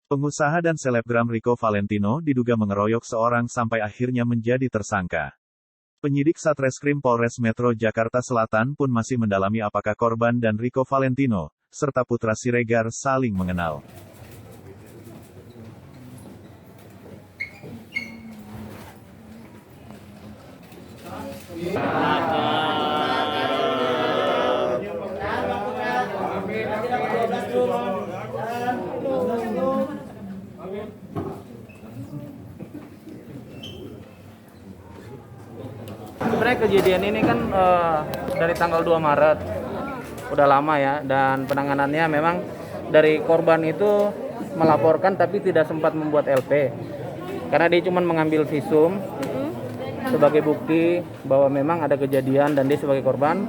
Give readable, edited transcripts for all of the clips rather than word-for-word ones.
Pengusaha dan selebgram Rico Valentino diduga mengeroyok seorang sampai akhirnya menjadi tersangka. Penyidik Satreskrim Polres Metro Jakarta Selatan pun masih mendalami apakah korban dan Rico Valentino, serta Putra Siregar saling mengenal. Sebenarnya kejadian ini kan dari tanggal 2 Maret, udah lama ya, dan penanganannya memang dari korban itu melaporkan tapi tidak sempat membuat LP karena dia cuma mengambil visum sebagai bukti bahwa memang ada kejadian dan dia sebagai korban.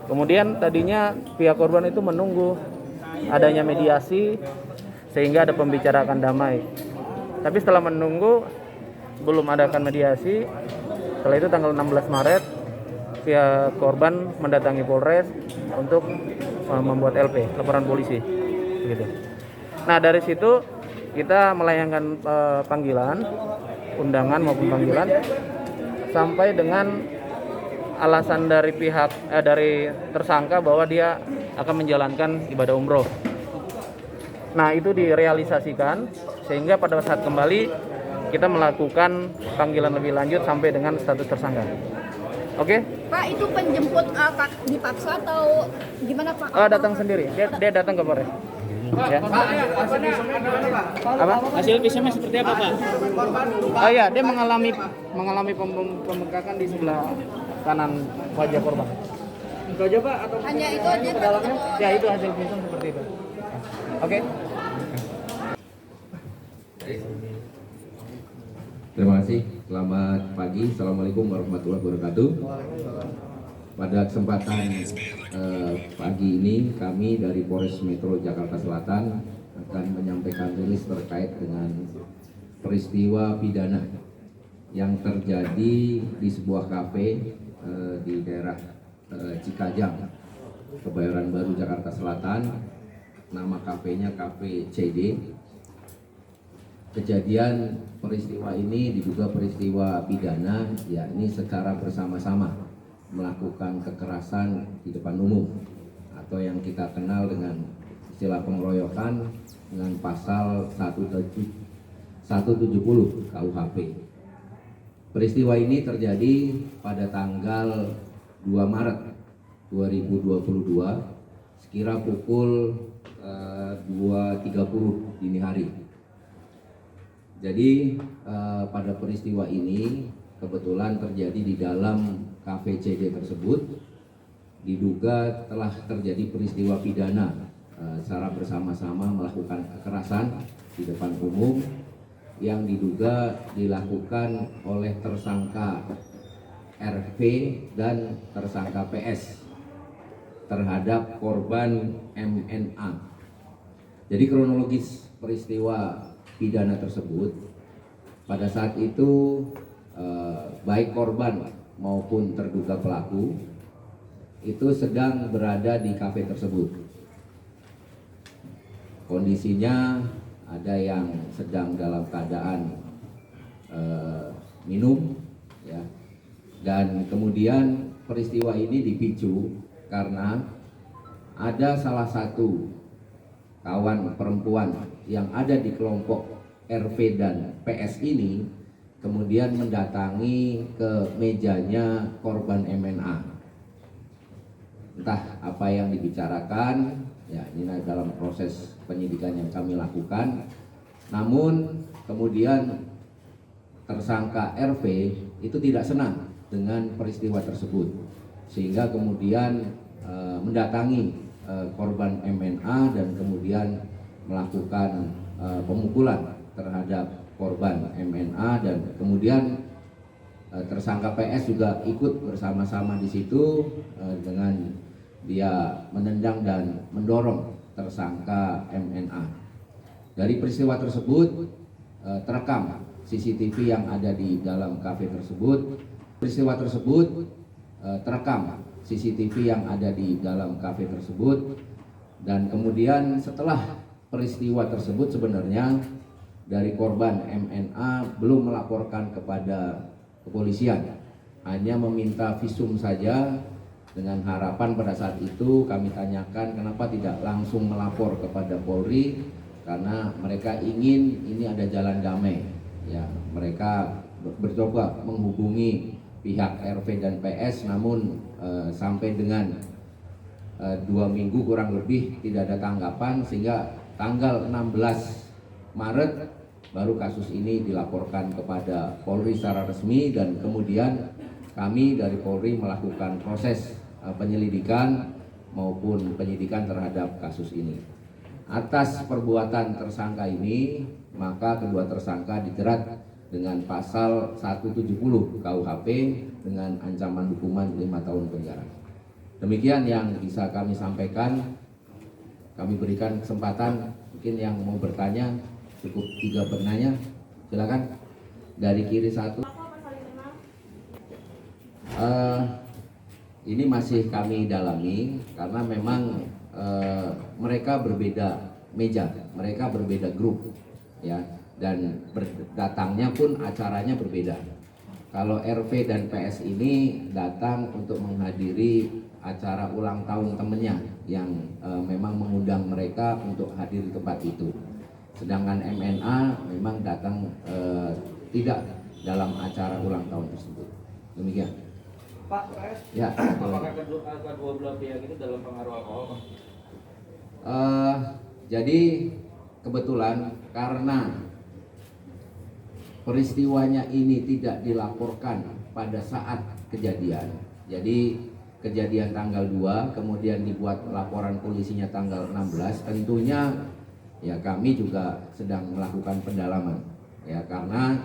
Kemudian tadinya pihak korban itu menunggu adanya mediasi sehingga ada pembicaraan damai, tapi setelah menunggu belum adakan mediasi. Setelah itu tanggal 16 Maret pihak korban mendatangi Polres untuk membuat LP, laporan polisi gitu. Nah, dari situ kita melayangkan panggilan, undangan maupun panggilan sampai dengan alasan dari pihak dari tersangka bahwa dia akan menjalankan ibadah umroh. Nah, itu direalisasikan sehingga pada saat kembali kita melakukan panggilan lebih lanjut sampai dengan status tersangka. Oke? Pak, itu penjemput dipaksa atau gimana Pak? Datang sendiri. Dia datang ke Polres. Ya. Apa? Hasil visumnya seperti apa, Pak? Oh iya, dia mengalami pembengkakan di sebelah kanan wajah korban. Itu aja Pak atau Hanya itu aja Pak? Ya, itu hasil visum seperti itu. Oke? Terima kasih. Selamat pagi. Assalamualaikum warahmatullahi wabarakatuh. Pada kesempatan pagi ini kami dari Polres Metro Jakarta Selatan akan menyampaikan rilis terkait dengan peristiwa pidana yang terjadi di sebuah kafe di daerah Cikajang, Kebayoran Baru, Jakarta Selatan. Nama kafenya Cafe CD. Kejadian peristiwa ini diduga peristiwa pidana, yakni secara bersama-sama melakukan kekerasan di depan umum atau yang kita kenal dengan istilah pengeroyokan dengan pasal 170 KUHP. Peristiwa ini terjadi pada tanggal 2 Maret 2022 sekira pukul 2.30 dini hari. Jadi pada peristiwa ini kebetulan terjadi di dalam kafe CD tersebut, diduga telah terjadi peristiwa pidana secara bersama-sama melakukan kekerasan di depan umum yang diduga dilakukan oleh tersangka RV dan tersangka PS terhadap korban MNA. Jadi kronologis peristiwa pidana tersebut, pada saat itu baik korban maupun terduga pelaku itu sedang berada di kafe tersebut. Kondisinya ada yang sedang dalam keadaan minum, ya, dan kemudian peristiwa ini dipicu karena ada salah satu kawan perempuan yang ada di kelompok RV dan PS ini kemudian mendatangi ke mejanya korban MNA. Entah apa yang dibicarakan, ya ini dalam proses penyidikan yang kami lakukan. Namun kemudian tersangka RV itu tidak senang dengan peristiwa tersebut, sehingga kemudian mendatangi korban MNA dan kemudian melakukan pemukulan terhadap korban MNA, dan kemudian tersangka PS juga ikut bersama-sama di situ dengan dia menendang dan mendorong tersangka MNA. Dari peristiwa tersebut terekam CCTV yang ada di dalam kafe tersebut. Peristiwa tersebut terekam CCTV yang ada di dalam kafe tersebut, dan kemudian setelah peristiwa tersebut sebenarnya dari korban MNA belum melaporkan kepada kepolisian, hanya meminta visum saja, dengan harapan pada saat itu kami tanyakan kenapa tidak langsung melapor kepada Polri, karena mereka ingin ini ada jalan damai. Ya, mereka bercoba menghubungi pihak RV dan PS, namun sampai dengan 2 minggu kurang lebih tidak ada tanggapan, sehingga tanggal 16 Maret baru kasus ini dilaporkan kepada Polri secara resmi, dan kemudian kami dari Polri melakukan proses penyelidikan maupun penyidikan terhadap kasus ini. Atas perbuatan tersangka ini, maka kedua tersangka dijerat dengan pasal 170 KUHP dengan ancaman hukuman 5 tahun penjara. Demikian yang bisa kami sampaikan. Kami berikan kesempatan, mungkin yang mau bertanya, cukup 3 penanya, silakan. Dari kiri 1. Ini masih kami dalami karena memang mereka berbeda meja, mereka berbeda grup, ya, dan datangnya pun acaranya berbeda. Kalau RV dan PS ini datang untuk menghadiri acara ulang tahun temennya yang memang mengundang mereka untuk hadir di tempat itu. Sedangkan MNA memang datang tidak dalam acara ulang tahun tersebut. Demikian. Pak, ya, apakah kedua belah pihak itu dalam pengaruh alkohol, Pak? Jadi kebetulan karena peristiwanya ini tidak dilaporkan pada saat kejadian. Jadi kejadian tanggal 2, kemudian dibuat laporan polisinya tanggal 16, tentunya ya kami juga sedang melakukan pendalaman. Ya, karena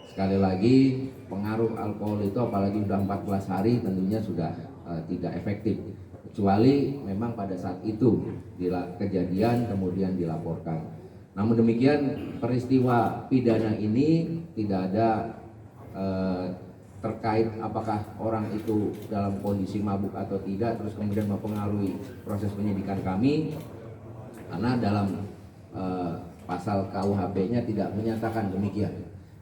sekali lagi pengaruh alkohol itu apalagi sudah 14 hari tentunya sudah tidak efektif, kecuali memang pada saat itu kejadian kemudian dilaporkan. Namun demikian, peristiwa pidana ini tidak ada terkait apakah orang itu dalam kondisi mabuk atau tidak terus kemudian mempengaruhi proses penyidikan kami, karena dalam pasal KUHP-nya tidak menyatakan demikian.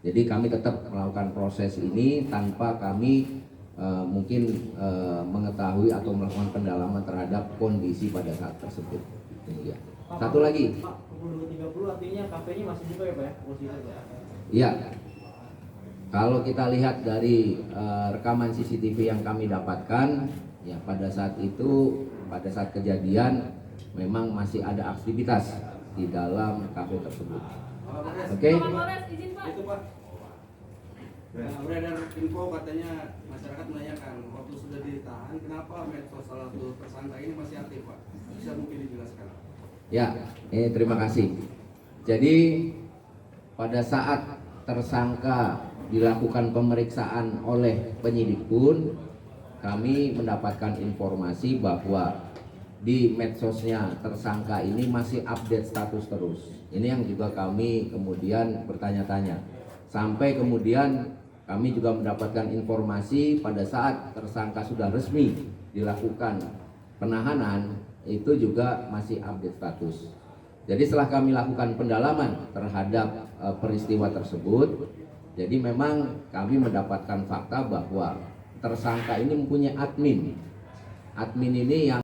Jadi kami tetap melakukan proses ini tanpa kami mungkin mengetahui atau melakukan pendalaman terhadap kondisi pada saat tersebut. Ya. Satu lagi. Pak, pukul 2.30 artinya kafenya masih buka ya Pak ya? Posisinya, Pak? Iya. Kalau kita lihat dari rekaman CCTV yang kami dapatkan, ya pada saat itu, pada saat kejadian memang masih ada aktivitas di dalam kafe tersebut. Oke. Itu Pak. Beredar info katanya masyarakat menanyakan waktu sudah ditahan kenapa medsos salah satu tersangka ini masih aktif, Pak? Bisa mungkin dijelaskan? Ya, terima kasih. Jadi pada saat tersangka dilakukan pemeriksaan oleh penyidik pun kami mendapatkan informasi bahwa di medsosnya tersangka ini masih update status terus. Ini yang juga kami kemudian bertanya-tanya. Sampai kemudian kami juga mendapatkan informasi pada saat tersangka sudah resmi dilakukan penahanan, itu juga masih update status. Jadi setelah kami lakukan pendalaman terhadap peristiwa tersebut, jadi memang kami mendapatkan fakta bahwa tersangka ini mempunyai admin. Admin ini yang